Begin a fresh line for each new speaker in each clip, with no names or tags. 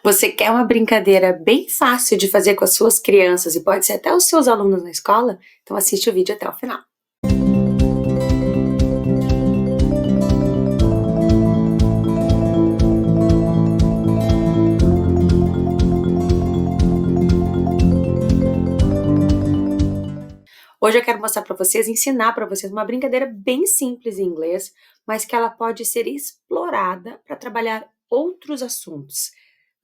Você quer uma brincadeira bem fácil de fazer com as suas crianças e pode ser até os seus alunos na escola? Então assiste o vídeo até o final. Hoje eu quero mostrar para vocês, ensinar para vocês uma brincadeira bem simples em inglês, mas que ela pode ser explorada para trabalhar outros assuntos.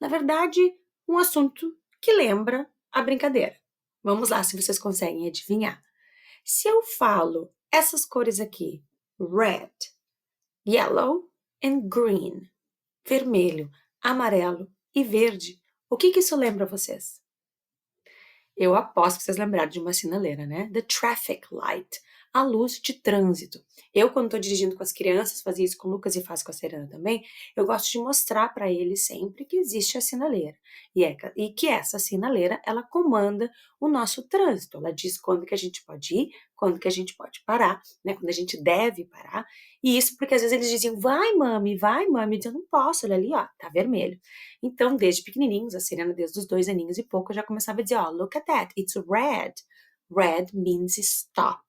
Na verdade, um assunto que lembra a brincadeira. Vamos lá, se vocês conseguem adivinhar. Se eu falo essas cores aqui, red, yellow and green, vermelho, amarelo e verde, o que isso lembra vocês? Eu aposto que vocês lembraram de uma sinaleira, né? The traffic light, a luz de trânsito. Eu, quando estou dirigindo com as crianças, fazia isso com o Lucas e faço com a Serena também, eu gosto de mostrar para eles sempre que existe a sinaleira. E que essa sinaleira, ela comanda o nosso trânsito. Ela diz quando que a gente pode ir, quando que a gente pode parar, né? Quando a gente deve parar. E isso porque às vezes eles diziam, vai, mami, vai, mami. Eu não posso, olha ali, ó, tá vermelho. Então, desde pequenininhos, a Serena, desde os 2 aninhos e pouco, eu já começava a dizer, ó, look at that, it's red. Red means stop.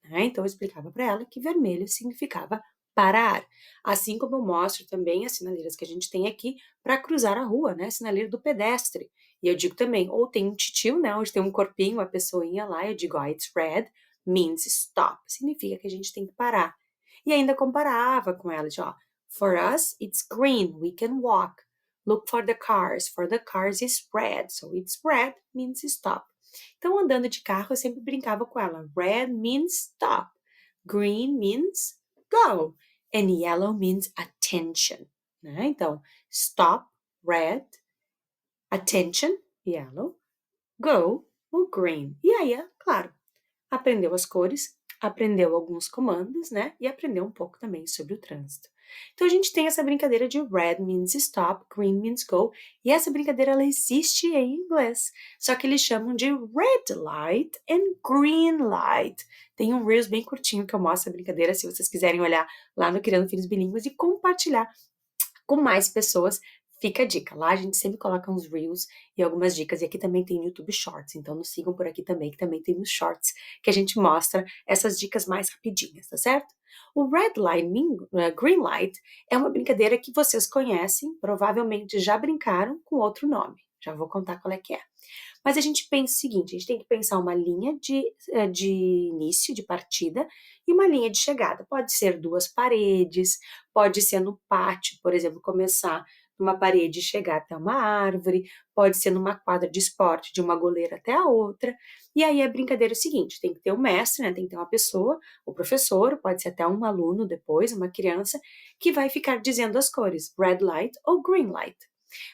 Né? Então, eu explicava para ela que vermelho significava parar. Assim como eu mostro também as sinaleiras que a gente tem aqui para cruzar a rua, né? Sinaleira do pedestre. E eu digo também, ou tem um titio, né? Onde tem um corpinho, uma pessoinha lá, eu digo, ó, it's red means stop. Significa que a gente tem que parar. E ainda comparava com ela, de, ó, for us, it's green, we can walk. Look for the cars. For the cars is red. So it's red means stop. Então, andando de carro, eu sempre brincava com ela. Red means stop. Green means go. And yellow means attention. Né? Então, stop, red. Attention, yellow. Go, o green. E aí, claro, aprendeu as cores, aprendeu alguns comandos, né? E aprendeu um pouco também sobre o trânsito. Então a gente tem essa brincadeira de red means stop, green means go, e essa brincadeira ela existe em inglês, só que eles chamam de red light and green light. Tem um Reels bem curtinho que eu mostro a brincadeira, se vocês quiserem olhar lá no Criando Filhos Bilíngues e compartilhar com mais pessoas. Fica a dica, lá a gente sempre coloca uns Reels e algumas dicas, e aqui também tem YouTube Shorts, então nos sigam por aqui também, que também tem os Shorts, que a gente mostra essas dicas mais rapidinhas, tá certo? O Red Light, Green Light é uma brincadeira que vocês conhecem, provavelmente já brincaram com outro nome, já vou contar qual é que é. Mas a gente pensa o seguinte, a gente tem que pensar uma linha de início, de partida, e uma linha de chegada. Pode ser 2 paredes, pode ser no pátio, por exemplo, começar numa parede e chegar até uma árvore, pode ser numa quadra de esporte, de uma goleira até a outra. E aí a brincadeira é o seguinte, tem que ter um mestre, né? Tem que ter uma pessoa, o professor, pode ser até um aluno depois, uma criança, que vai ficar dizendo as cores, red light ou green light.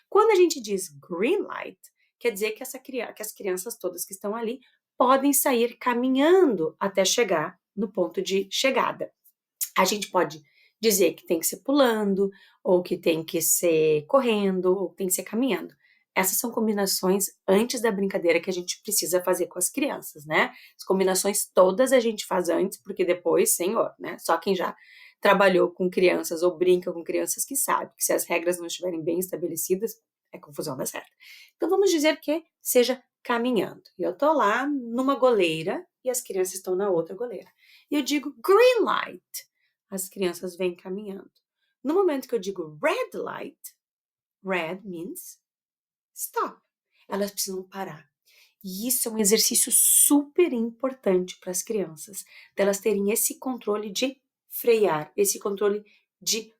Quando a gente diz green light, quer dizer que as crianças todas que estão ali podem sair caminhando até chegar no ponto de chegada. A gente pode dizer que tem que ser pulando, ou que tem que ser correndo, ou que tem que ser caminhando. Essas são combinações antes da brincadeira que a gente precisa fazer com as crianças, né? As combinações todas a gente faz antes, porque depois, senhor, né? Só quem já trabalhou com crianças ou brinca com crianças que sabe que se as regras não estiverem bem estabelecidas, é confusão da certa. Então vamos dizer que seja caminhando. E eu tô lá numa goleira e as crianças estão na outra goleira. E eu digo green light. As crianças vêm caminhando. No momento que eu digo red light, red means stop. Elas precisam parar. E isso é um exercício super importante para as crianças, delas terem esse controle de frear, esse controle de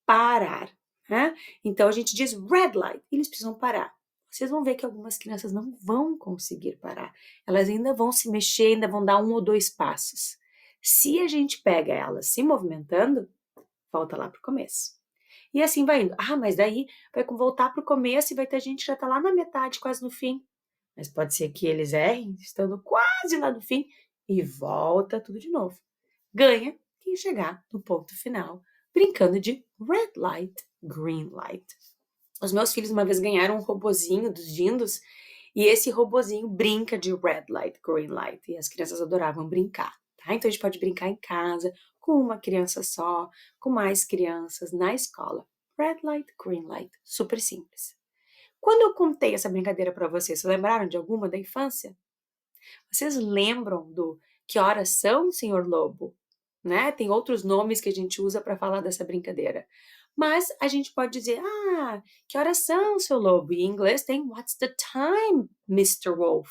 parar. Né? Então a gente diz red light, eles precisam parar. Vocês vão ver que algumas crianças não vão conseguir parar. Elas ainda vão se mexer, ainda vão dar 1 ou 2 passos. Se a gente pega elas se movimentando, volta lá para o começo. E assim vai indo. Ah, mas daí vai voltar para o começo e vai ter gente que já está lá na metade, quase no fim. Mas pode ser que eles errem, estando quase lá no fim, e volta tudo de novo. Ganha quem chegar no ponto final, brincando de red light, green light. Os meus filhos uma vez ganharam um robozinho dos Dindos, e esse robozinho brinca de red light, green light, e as crianças adoravam brincar. Tá? Então a gente pode brincar em casa, com uma criança só, com mais crianças, na escola. Red light, green light, super simples. Quando eu contei essa brincadeira para vocês lembraram de alguma da infância? Vocês lembram do "Que horas são, senhor lobo?", né, tem outros nomes que a gente usa para falar dessa brincadeira. Mas a gente pode dizer: "Ah, que horas são, seu lobo?", e em inglês tem "What's the time, Mister Wolf?".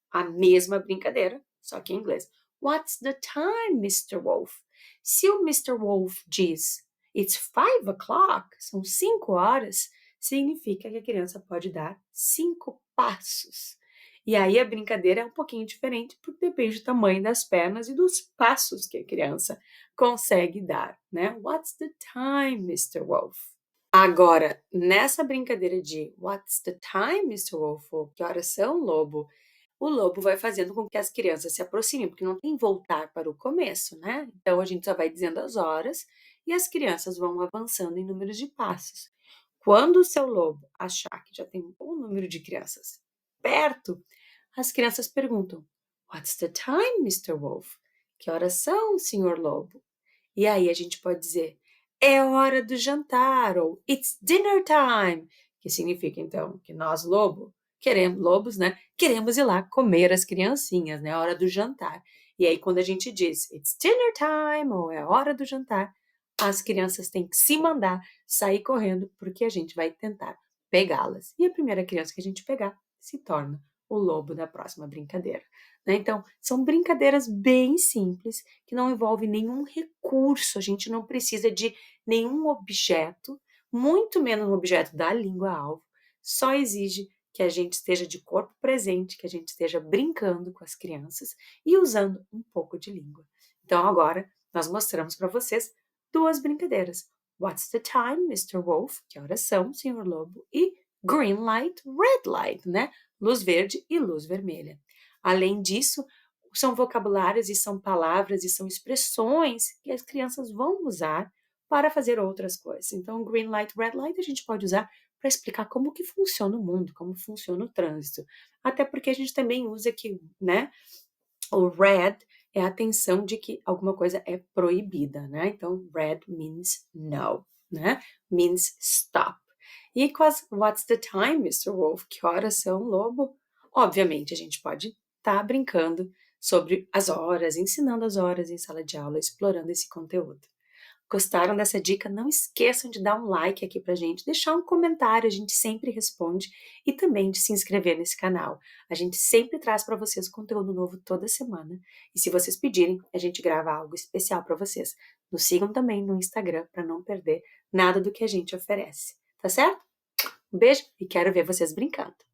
A mesma brincadeira, só que em inglês. "What's the time, Mister Wolf?". Se o Mister Wolf diz: "It's 5 o'clock", são 5 horas, significa que a criança pode dar 5 passos. E aí a brincadeira é um pouquinho diferente, porque depende do tamanho das pernas e dos passos que a criança consegue dar, né. "What's the time, Mister Wolf?". Agora, nessa brincadeira de "What's the time, Mister Wolf?", ou "Que horas são, lobo?", o lobo vai fazendo com que as crianças se aproximem, porque não tem voltar para o começo, né. Então a gente só vai dizendo as horas e as crianças vão avançando em números de passos. Quando o seu lobo achar que já tem um bom número de crianças perto, as crianças perguntam: "What's the time, Mister Wolf?", "Que horas são, senhor lobo?". E aí a gente pode dizer: "É hora do jantar", ou "It's dinner time", que significa então que nós lobos, né, queremos ir lá comer as criancinhas, né, é hora do jantar. E aí quando a gente diz: "It's dinner time", ou "É hora do jantar", as crianças têm que se mandar sair correndo, porque a gente vai tentar pegá-las. E a primeira criança que a gente pegar se torna o lobo da próxima brincadeira, né. Então, são brincadeiras bem simples, que não envolve nenhum recurso, a gente não precisa de nenhum objeto, muito menos um objeto da língua-alvo, só exige que a gente esteja de corpo presente, que a gente esteja brincando com as crianças e usando um pouco de língua. Então agora nós mostramos para vocês 2 brincadeiras. "What's the time, Mister Wolf?", "Que horas são, senhor lobo?", e "Green light, red light", né, luz verde e luz vermelha. Além disso, são vocabulários e são palavras e são expressões que as crianças vão usar para fazer outras coisas. Então, green light, red light a gente pode usar para explicar como que funciona o mundo, como funciona o trânsito. Até porque a gente também usa que, né, o red é a atenção de que alguma coisa é proibida, né? Então, red means no, né? Means stop. E com as "What's the time, Mister Wolf?", "Que horas são, lobo?", obviamente a gente pode estar brincando sobre as horas, ensinando as horas em sala de aula, explorando esse conteúdo. Gostaram dessa dica? Não esqueçam de dar um like aqui pra gente, deixar um comentário, a gente sempre responde, e também de se inscrever nesse canal. A gente sempre traz para vocês conteúdo novo toda semana. E se vocês pedirem, a gente grava algo especial para vocês. Nos sigam também no Instagram para não perder nada do que a gente oferece. Tá certo? Um beijo e quero ver vocês brincando.